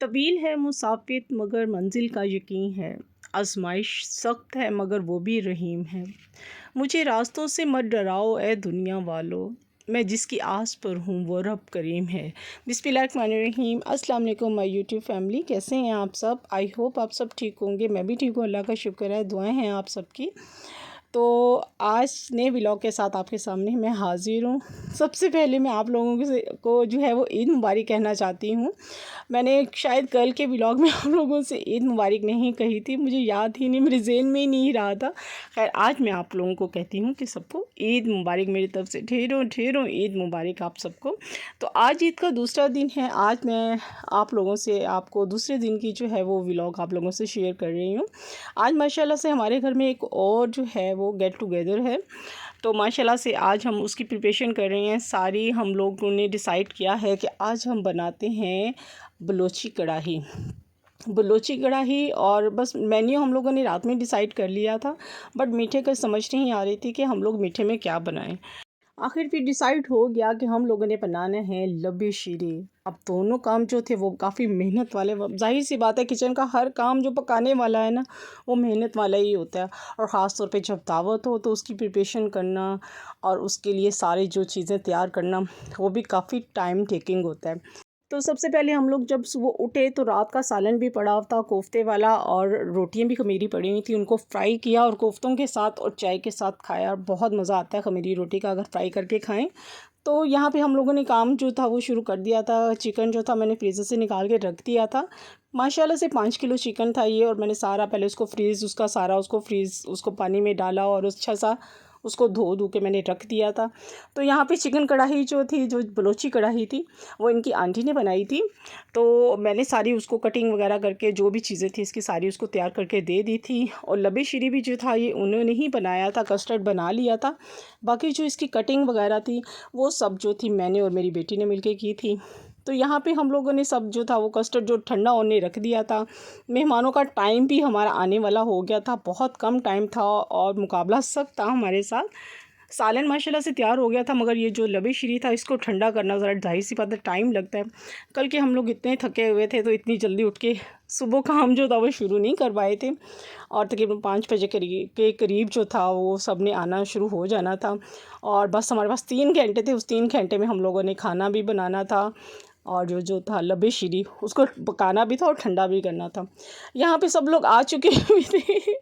तवील है मुसाफ़िर मगर मंजिल का यकीन है, आज़माइश सख्त है मगर वो भी रहीम है। मुझे रास्तों से मत डराओ ए दुनिया वालों, मैं जिसकी आस पर हूँ वो रब करीम है। बिस्मिल्लाहिर्रहमानिर्रहीम। अस्सलाम वालेकुम माय यूट्यूब फैमिली, कैसे हैं आप सब? आई होप आप सब ठीक होंगे। मैं भी ठीक हूँ, अल्लाह का शुक्र है, दुआएं हैं आप सबकी। तो आज नए व्लॉग के साथ आपके सामने मैं हाज़िर हूँ। सबसे पहले मैं आप लोगों को जो है वो ईद मुबारक कहना चाहती हूँ। मैंने शायद कल के व्लॉग में आप लोगों से ईद मुबारक नहीं कही थी, मुझे याद ही नहीं, मेरे ज़हन में ही नहीं रहा था। खैर आज मैं आप लोगों को कहती हूँ कि सबको ईद मुबारक मेरी तरफ से, ढेरों ढेरों ईद मुबारक आप सबको। तो आज ईद का दूसरा दिन है। आज मैं आप लोगों से आपको दूसरे दिन की जो है वो व्लॉग आप लोगों से शेयर कर रही हूँ। आज माशाल्लाह से हमारे घर में एक और जो है वो गेट टुगेदर है, तो माशाल्लाह से आज हम उसकी प्रिपरेशन कर रहे हैं। सारी हम लोगों ने डिसाइड किया है कि आज हम बनाते हैं बलोची कढ़ाई। बलोची कढ़ाई, और बस मेन्यू हम लोगों ने रात में डिसाइड कर लिया था, बट मीठे का समझ नहीं आ रही थी कि हम लोग मीठे में क्या बनाएं। आखिर फिर डिसाइड हो गया कि हम लोगों ने बनाने हैं लबे शीरे। अब दोनों काम जो थे वो काफ़ी मेहनत वाले, जाहिर सी बात है किचन का हर काम जो पकाने वाला है ना वो मेहनत वाला ही होता है। और ख़ास तौर पे जब दावत हो तो उसकी प्रिपरेशन करना और उसके लिए सारी जो चीज़ें तैयार करना वो भी काफ़ी टाइम टेकिंग होता है। तो सबसे पहले हम लोग जब सुबह उठे तो रात का सालन भी पड़ा था कोफ्ते वाला, और रोटियां भी खमीरी पड़ी हुई थी, उनको फ्राई किया और कोफ्तों के साथ और चाय के साथ खाया। बहुत मज़ा आता है खमीरी रोटी का अगर फ्राई करके खाएं। तो यहाँ पे हम लोगों ने काम जो था वो शुरू कर दिया था। चिकन जो था मैंने फ्रीज़र से निकाल के रख दिया था। माशाल्लाह से 5 किलो चिकन था ये, और मैंने सारा पहले उसको फ्रीज़ उसको पानी में डाला और अच्छा सा उसको धो के मैंने रख दिया था। तो यहाँ पे चिकन कढ़ाई जो थी, जो बलोची कढ़ाई थी, वो इनकी आंटी ने बनाई थी। तो मैंने सारी उसको कटिंग वगैरह करके जो भी चीज़ें थी इसकी सारी उसको तैयार करके दे दी थी। और लबे शीरी भी जो था ये उन्होंने ही बनाया था, कस्टर्ड बना लिया था। बाकी जो इसकी कटिंग वगैरह थी वो सब जो थी मैंने और मेरी बेटी ने मिलके की थी। तो यहाँ पे हम लोगों ने सब जो था वो कस्टर्ड जो ठंडा होने रख दिया था। मेहमानों का टाइम भी हमारा आने वाला हो गया था, बहुत कम टाइम था और मुकाबला सख्त था हमारे साथ। सालन माशाल्लाह से तैयार हो गया था, मगर ये जो लबे शीरी था इसको ठंडा करना ज़रा जाहिर सी बात है टाइम लगता है। कल के हम लोग इतने थके हुए थे तो इतनी जल्दी उठ के सुबह काम जो था वो शुरू नहीं कर पाए थे, और तकरीबन 5 बजे के करीब जो था वो सब ने आना शुरू हो जाना था। और बस हमारे पास 3 घंटे थे, उस 3 घंटे में हम लोगों ने खाना भी बनाना था और जो था लबे शीरी उसको पकाना भी था और ठंडा भी करना था। यहाँ पे सब लोग आ चुके हुए थे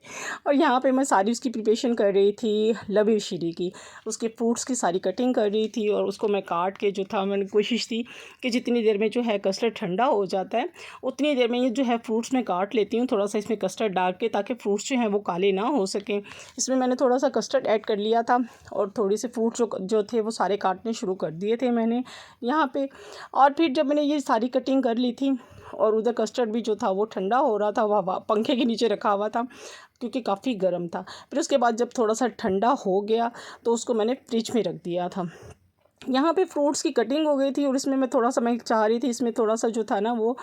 और यहाँ पे मैं सारी उसकी प्रिपरेशन कर रही थी लबे शीरी की। उसके फ्रूट्स की सारी कटिंग कर रही थी और उसको मैं काट के जो था मैंने कोशिश थी कि जितनी देर में जो है कस्टर्ड ठंडा हो जाता है उतनी देर में ये जो है फ्रूट्स मैं काट लेती हूँ थोड़ा सा इसमें कस्टर्ड डाल के, ताकि फ्रूट्स जो हैं वो काले ना हो सकें। इसमें मैंने थोड़ा सा कस्टर्ड ऐड कर लिया था और थोड़ी से फ्रूट जो थे वो सारे काटने शुरू कर दिए थे मैंने यहाँ पे। और फिर जब मैंने ये सारी कटिंग कर ली थी और उधर कस्टर्ड भी जो था वो ठंडा हो रहा था, वह पंखे के नीचे रखा हुआ था क्योंकि काफ़ी गर्म था। फिर उसके बाद जब थोड़ा सा ठंडा हो गया तो उसको मैंने फ्रिज में रख दिया था। यहाँ पे फ्रूट्स की कटिंग हो गई थी और इसमें मैं चाह रही थी इसमें थोड़ा सा जो था ना वो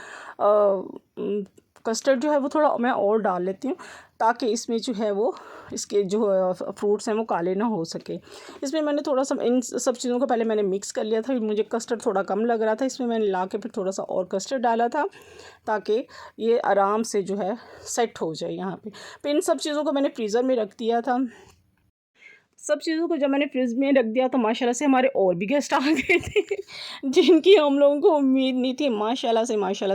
कस्टर्ड जो है वो थोड़ा मैं और डाल लेती हूँ, ताकि इसमें जो है वो इसके जो फ्रूट्स हैं वो काले ना हो सके। इसमें मैंने थोड़ा सा इन सब चीज़ों को पहले मैंने मिक्स कर लिया था, फिर मुझे कस्टर्ड थोड़ा कम लग रहा था, इसमें मैंने ला के फिर थोड़ा सा और कस्टर्ड डाला था ताकि ये आराम से जो है सेट हो जाए यहाँ पे। फिर इन सब चीज़ों को मैंने फ्रीज़र में रख दिया था। सब चीज़ों को जब मैंने फ्रिज में रख दिया तो माशाल्लाह से हमारे और भी गेस्ट आ गए थे जिनकी हम लोगों को उम्मीद नहीं थी। माशाल्लाह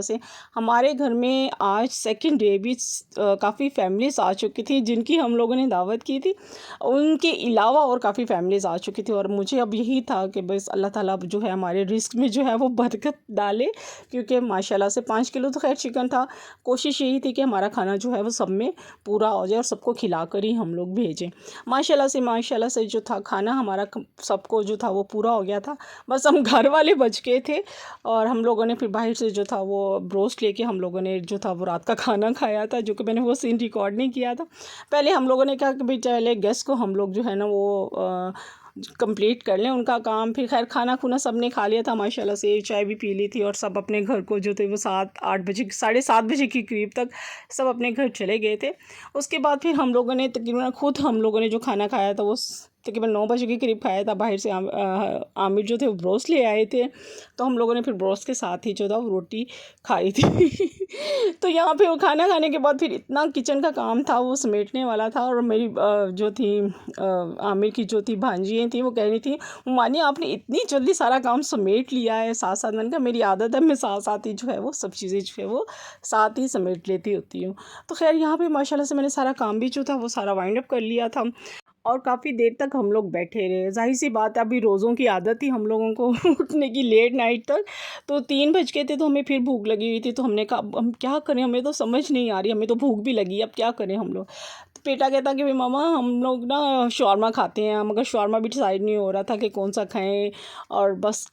से हमारे घर में आज सेकंड डे भी काफ़ी फैमिलीज़ आ चुकी थी जिनकी हम लोगों ने दावत की थी। उनके अलावा और काफ़ी फैमिलीज़ आ चुकी थी और मुझे अब यही था कि बस अल्लाह ताला अब जो है हमारे रिस्क में जो है वो बरकत डाले, क्योंकि माशाल्लाह से 5 किलो तो खैर चिकन था। कोशिश यही थी कि हमारा खाना जो है वो सब में पूरा हो जाए और सबको खिला कर ही हम लोग भेजें। माशाल्लाह से जो था खाना हमारा सबको जो था वो पूरा हो गया था। बस हम घर वाले बच गए थे और हम लोगों ने फिर बाहर से जो था वो ब्रोस्ट लेके हम लोगों ने जो था वो रात का खाना खाया था, जो कि मैंने वो सीन रिकॉर्ड नहीं किया था। पहले हम लोगों ने कहा कि भाई पहले गेस्ट को हम लोग जो है ना वो कंप्लीट कर लें उनका काम। फिर खैर खाना खुना सब ने खा लिया था माशाल्लाह से, चाय भी पी ली थी और सब अपने घर को जो थे वो 7-8 बजे 7:30 बजे के करीब तक सब अपने घर चले गए थे। उसके बाद फिर हम लोगों ने तकरीबन खुद हम लोगों ने जो खाना खाया था वो तकरीबन 9 बजे के करीब खाया था। बाहर से आमिर जो थे वो ब्रोस्ट ले आए थे, तो हम लोगों ने फिर ब्रोस्ट के साथ ही जो था वो रोटी खाई थी। तो यहाँ पे वो खाना खाने के बाद फिर इतना किचन का काम था, वो समेटने वाला था। और मेरी जो थी आमिर की जो थी भांजियाँ थी, वो कह रही थी मानी आपने इतनी जल्दी सारा काम समेट लिया है साथ साथ। मैंने कहा मेरी आदत है, मैं साथ साथ ही जो है वो सब चीज़ें जो है वो साथ ही समेट लेती होती हूँ। तो खैर यहाँ पे माशाल्लाह से मैंने सारा काम भी जो था वो सारा वाइंड अप कर लिया था, और काफ़ी देर तक हम लोग बैठे रहे। ज़ाहिर-सी बात है, अभी रोज़ों की आदत थी हम लोगों को उठने की लेट नाइट तक। तो 3 बज गए थे, तो हमें फिर भूख लगी हुई थी, तो हमने कहा अब हम क्या करें, हमें तो समझ नहीं आ रही, हमें तो भूख भी लगी, अब क्या करें हम लोग। तो बेटा कहता कि भाई मामा हम लोग ना शौरमा खाते हैं, मगर शौरमा भी डिसाइड नहीं हो रहा था कि कौन-सा खाएँ, और बस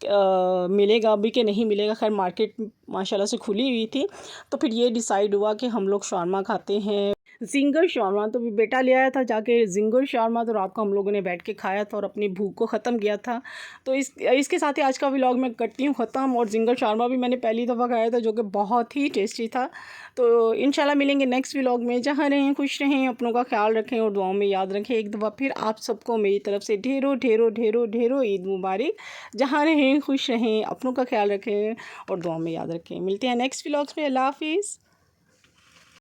मिलेगा भी कि नहीं मिलेगा। खैर मार्केट माशाल्लाह से खुली हुई थी, तो फिर ये डिसाइड हुआ कि हम लोग शौरमा खाते हैं। ज़िंगर शॉर्मा तो बेटा ले आया था जाके ज़िंगर शॉर्मा, तो रात को हम लोगों ने बैठ के खाया था और अपनी भूख को ख़त्म किया था। तो इसके साथ ही आज का व्लॉग मैं करती हूँ ख़त्म। और ज़िंगर शॉर्मा भी मैंने पहली दफ़ा खाया था, जो कि बहुत ही टेस्टी था। तो इंशाल्लाह मिलेंगे नेक्स्ट व्लॉग में। जहाँ रहें खुश रहें, अपनों का ख्याल रखें और दुआओं में याद रखें। एक दफ़ा फिर आप सबको मेरी तरफ़ से ढेरों ढेरों ढेरों ढेरों ईद मुबारक। जहाँ रहें खुश रहें, अपनों का ख्याल रखें और दुआओं में याद रखें। मिलते हैं नेक्स्ट व्लॉग्स में। अल्लाह हाफ़िज़।